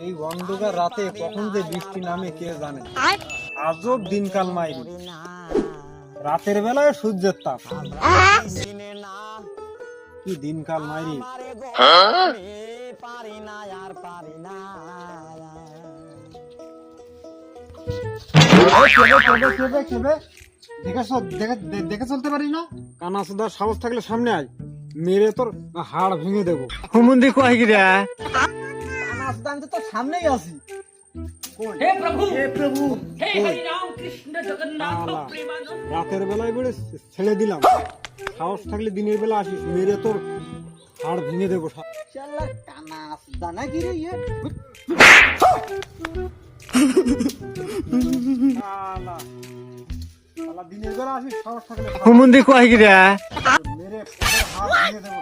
এই অন্ধকার রাতে কখন যে বৃষ্টি নামে কে জানে। আজব দিনকাল মাইরি, রাতের বেলায় সূর্যের তাপ। কি দিনকাল মাইরি। দেখে চলতে পারি না, কানা সুদার সাহস থাকলে সামনে আয়, মেরে তোর হাড় ভেঙে দেবো। হুমুন্দি কয় কি রে? তো সামনেই আছি। हे प्रभु हे हरि राम कृष्ण जगन्नाथ प्रेमानंद। রাতের বেলায় বলে ছেড়ে দিলাম, সাহস থাকলে দিনের বেলা আসিস, মেরে তোর হাড় ভেঙে দেবো। দিনের বেলা আসিস, সাহস থাকলে হুমুন্দি কয় কি রে? মেরে হাড় ভেঙে দেবো।